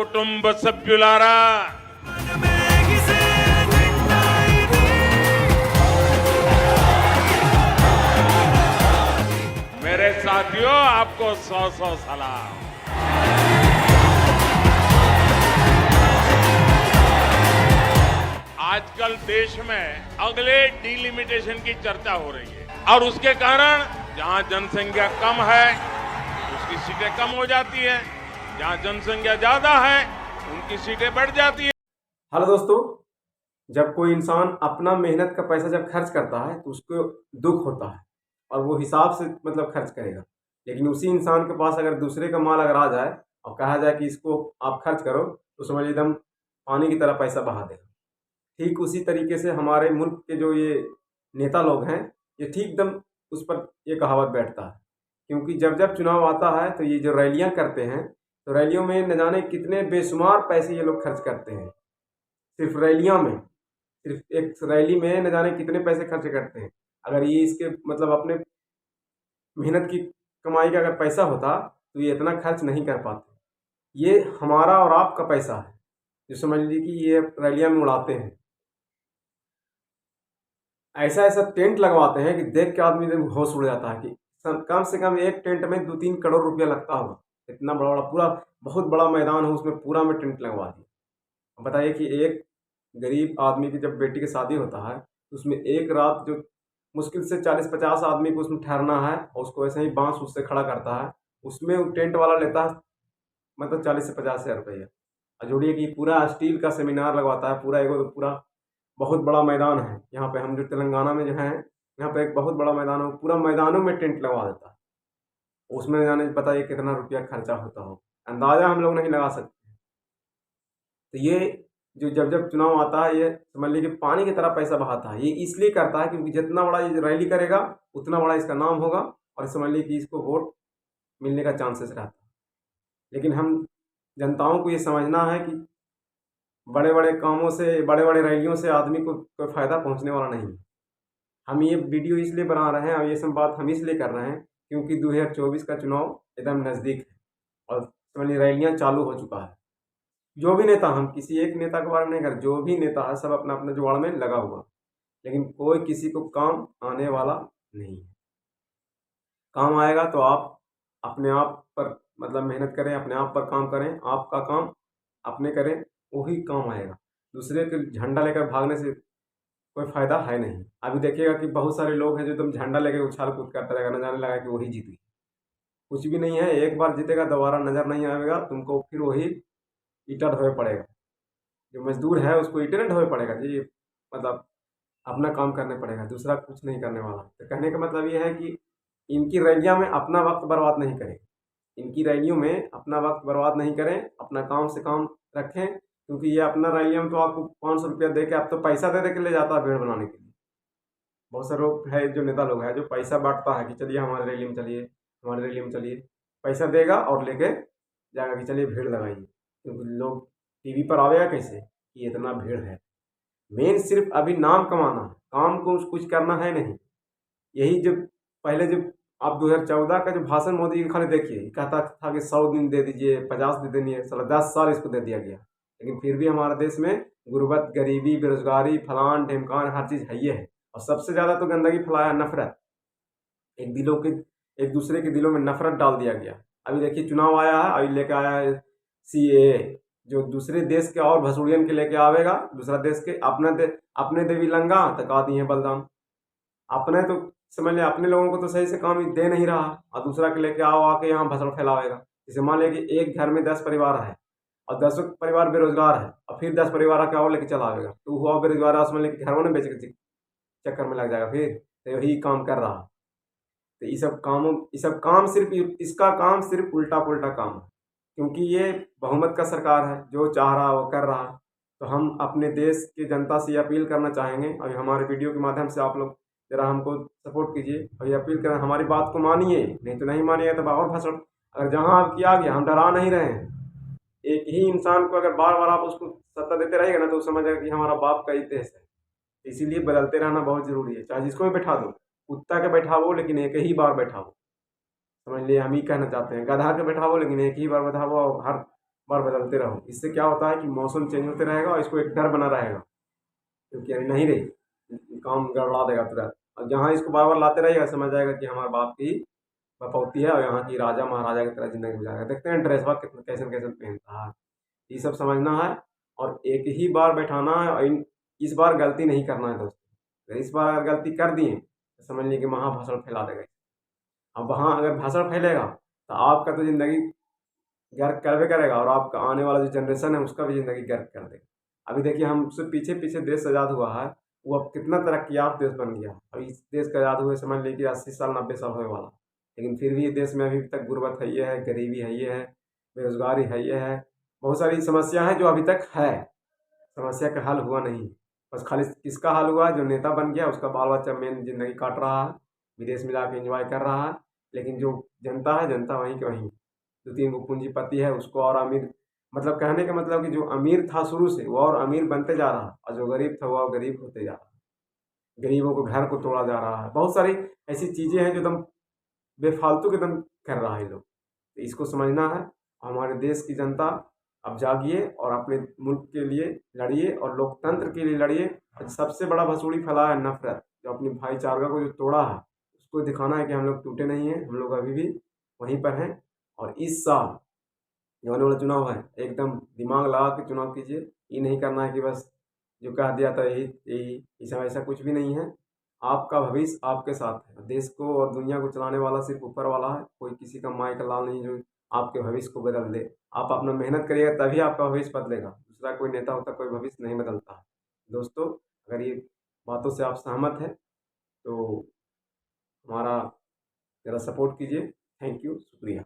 కుటుంబ సభ్యులారా, मेरे साथियों, आपको 100 सलाम। आजकल देश में अगले डिलिमिटेशन की चर्चा हो रही है और उसके कारण जहां जनसंख्या कम है उसकी सीटें कम हो जाती है, जहां जनसंख्या ज्यादा है उनकी सीटें बढ़ जाती है। हेलो दोस्तों, जब कोई इंसान अपना मेहनत का पैसा जब खर्च करता है तो उसको दुख होता है और वो हिसाब से मतलब खर्च करेगा। लेकिन उसी इंसान के पास अगर दूसरे का माल अगर आ जाए और कहा जाए कि इसको आप खर्च करो तो समझ एकदम पानी की तरह पैसा बहा देगा। ठीक उसी तरीके से हमारे मुल्क के जो ये नेता लोग हैं, ये ठीक एकदम उस पर ये कहावत बैठता है, क्योंकि जब जब चुनाव आता है तो ये जो रैलियां करते हैं तो रैलियों में न जाने कितने बेशुमार पैसे ये लोग खर्च करते हैं। सिर्फ रैलियों में, सिर्फ एक रैली में न जाने कितने पैसे खर्च करते हैं। अगर ये इसके मतलब अपने मेहनत की कमाई का अगर पैसा होता तो ये इतना खर्च नहीं कर पाते। ये हमारा और आपका पैसा है जो समझ लीजिए कि ये रैलियां में उड़ाते हैं। ऐसा ऐसा टेंट लगवाते हैं कि देख के आदमी एकदम होश उड़ जाता है कि कम से कम एक टेंट में 2-3 करोड़ रुपया लगता होगा। इतना बड़ा बड़ा पूरा बहुत बड़ा मैदान हो, उसमें पूरा में टेंट लगवा दिया। बताइए कि एक गरीब आदमी की जब बेटी की शादी होता है तो उसमें एक रात जो मुश्किल से 40-50 आदमी को उसमें ठहरना है और उसको ऐसे ही बांस उससे खड़ा करता है, उसमें वो टेंट वाला लेता है मतलब 40 से 50 हज़ार रुपया। और जोड़िए कि पूरा स्टील का सेमिनार लगवाता है, पूरा एगो पूरा बहुत बड़ा मैदान है। यहाँ पे हम जो तेलंगाना में जो है, यहाँ पे एक बहुत बड़ा मैदान है, पूरा मैदानों में टेंट लगवा देता है। उसमें जाने पता है कितना रुपया खर्चा होता हो, अंदाजा हम लोग नहीं लगा सकते। तो ये जो जब जब चुनाव आता है, ये समझ लीजिए कि पानी की तरह पैसा बहाता है। ये इसलिए करता है क्योंकि जितना बड़ा ये रैली करेगा उतना बड़ा इसका नाम होगा और समझ लीजिए कि इसको वोट मिलने का चांसेस रहता है। लेकिन हम जनताओं को ये समझना है कि बड़े बड़े कामों से, बड़े बड़े रैलियों से आदमी को कोई फ़ायदा पहुंचने वाला नहीं है। हम ये वीडियो इसलिए बना रहे हैं और ये सब बात हम इसलिए कर रहे हैं क्योंकि 2024 का चुनाव एकदम नज़दीक है और समझ लीजिए रैलियाँ चालू हो चुका है। जो भी नेता, हम किसी एक नेता के बारे में नहीं कर, जो भी नेता है सब अपना अपने जुगाड़ में लगा हुआ, लेकिन कोई किसी को काम आने वाला नहीं है। काम आएगा तो आप अपने आप पर मतलब मेहनत करें, अपने आप पर काम करें, आपका काम अपने करें, वही काम आएगा। दूसरे के झंडा लेकर भागने से कोई फ़ायदा है नहीं। अभी देखिएगा कि बहुत सारे लोग हैं जो एकदम झंडा लेकर उछाल कूद करता रहेगा, न जाने लगा कि वही जीती। कुछ भी नहीं है, एक बार जीतेगा दोबारा नज़र नहीं आएगा तुमको, फिर वही ईंटा ढोए पड़ेगा। जो मजदूर है उसको ईंटें नहीं ढोए पड़ेगा जी, मतलब अपना काम करने पड़ेगा, दूसरा कुछ नहीं करने वाला। तो कहने का मतलब ये है कि इनकी रैलियां में अपना वक्त बर्बाद नहीं करें, इनकी रैलियों में अपना वक्त बर्बाद नहीं करें, अपना काम से काम रखें। क्योंकि ये अपना रैलियों में तो आपको 500 रुपया दे के, आप तो पैसा दे दे के ले जाता है भीड़ बनाने के लिए। बहुत सारे लोग है जो नेता लोग हैं जो पैसा बांटता है कि चलिए हमारे रैली में चलिए, हमारे रैली में चलिए, पैसा देगा और लेके जाएगा कि चलिए भीड़ लगाइए। क्योंकि लोग टीवी पर आवेगा कैसे कि इतना भीड़ है। मेन सिर्फ अभी नाम कमाना है, काम को कुछ करना है नहीं। यही जब पहले जब आप 2014 का जो भाषण मोदी जी खाली देखिए, कहता था कि 100 दिन दे दीजिए, 50 दिन देंगे, साला 10 साल इसको दे दिया गया। लेकिन फिर भी हमारे देश में गुर्बत, गरीबी, बेरोजगारी, फलान ढिमकान हर चीज़ है ही है। और सबसे ज़्यादा तो गंदगी फैलाया नफरत, एक दूसरे के दिलों में नफरत डाल दिया गया। अभी देखिए चुनाव आया है, अभी लेके आया है CAA, जो दूसरे देश के और भसूड़ियन के लेके आवेगा। दूसरा देश के अपने देवी लंगा तका दिए बलदाम। अपने तो समझ लिया अपने लोगों को तो सही से काम दे नहीं रहा और दूसरा के लेके आओ आके यहाँ भसड़ फैलावेगा। जैसे मान लिया कि एक घर में 10 परिवार है और 10 परिवार बेरोजगार है और फिर 10 परिवार आके और लेके चला आवेगा, तो हुआ बेरोजगार समझ लिया कि घरों में बेच के चक्कर में लग जाएगा। फिर तो यही काम कर रहा। तो ये सब काम सिर्फ इसका काम सिर्फ उल्टा पुल्टा काम है, क्योंकि ये बहुमत का सरकार है, जो चाह रहा वो कर रहा। तो हम अपने देश की जनता से अपील करना चाहेंगे और हमारे वीडियो के माध्यम से आप लोग ज़रा हमको सपोर्ट कीजिए और ये अपील करें, हमारी बात को मानिए, नहीं तो नहीं मानिएगा तो और भसड़। अगर जहाँ आप किया गया, हम डरा नहीं रहे हैं। एक ही इंसान को अगर बार बार आप उसको सत्ता देते रहेगा ना तो समझेगा कि हमारा बाप का ही देश है। इसीलिए बदलते रहना बहुत ज़रूरी है। चाहे जिसको भी बैठा दो, कुत्ता के बैठावो लेकिन एक ही बार बैठावो, समझ लिए हम ही कहना चाहते हैं। गधा के बैठावो लेकिन एक ही बार बैठावो और हर बार बदलते रहो। इससे क्या होता है कि मौसम चेंज होते रहेगा और इसको एक डर बना रहेगा, क्योंकि अरे नहीं रही, काम गड़बड़ा देगा तुरंत। और जहाँ इसको बार बार लाते रहेगा, समझ जाएगा कि हमारे बाप की बपौती है और यहाँ की राजा महाराजा की तरह जिंदगी गुजारेगा। देखते हैं ड्रेस बा कितना कैसे कैसे पहनता है, ये सब समझना है। और एक ही बार बैठाना है, और इस बार गलती नहीं करना है दोस्तों। अगर इस बार अगर गलती कर दिए तो समझ लीजिए कि महाभाषण फैला देगा। अब वहाँ अगर भाषण फैलेगा तो आपका तो ज़िंदगी गर्क करबे करेगा, और आपका आने वाला जो जनरेशन है उसका भी ज़िंदगी गर्क कर देगा। अभी देखिए, हमसे पीछे पीछे देश आज़ाद हुआ है, वो अब कितना तरक्याफ्त देश बन गया है। अभी इस देश का आज़ाद हुए समझ लीजिए 80 साल 90 साल होने वाला, लेकिन फिर भी ये देश में अभी तक गुर्बत है, ये है, गरीबी है, ये है, बेरोजगारी है, ये है, बहुत सारी समस्या है जो अभी तक है। समस्या का हल हुआ नहीं। बस खाली किसका हल हुआ है? जो नेता बन गया उसका बाल बच्चा मेन जिंदगी काट रहा है, विदेश में जाके एंजॉय कर रहा है। लेकिन जो जनता है, जनता वहीं की वहीं, दो तीन वो पूंजीपति है उसको और अमीर, मतलब कहने का मतलब कि जो अमीर था शुरू से वो और अमीर बनते जा रहा है, और जो गरीब था वो और गरीब होते जा रहा है। गरीबों को घर को तोड़ा जा रहा है। बहुत सारी ऐसी चीजें हैं जो एकदम बेफालतू के एकदम कर रहा है लोग। तो इसको समझना है। हमारे देश की जनता अब जागिए और अपने मुल्क के लिए लड़िए और लोकतंत्र के लिए लड़िए। और सबसे बड़ा भसूड़ी फैला है नफरत, जो अपनी भाईचारा को जो तोड़ा है, उसको दिखाना है कि हम लोग टूटे नहीं हैं, हम लोग अभी भी वहीं पर हैं। और इस साल जो आने वाला चुनाव है, एकदम दिमाग लगा के चुनाव कीजिए। ये नहीं करना है कि बस जो कह दिया था यही यही, ऐसा ऐसा कुछ भी नहीं है। आपका भविष्य आपके साथ है। देश को और दुनिया को चलाने वाला सिर्फ ऊपर वाला है, कोई किसी का माई का लाल नहीं जो आपके भविष्य को बदल दे। आप अपना मेहनत करिएगा तभी आपका भविष्य बदलेगा। दूसरा कोई नेता होता, कोई भविष्य नहीं बदलता है। दोस्तों, अगर ये बातों से आप सहमत हैं तो हमारा ज़रा सपोर्ट कीजिए। थैंक यू, शुक्रिया।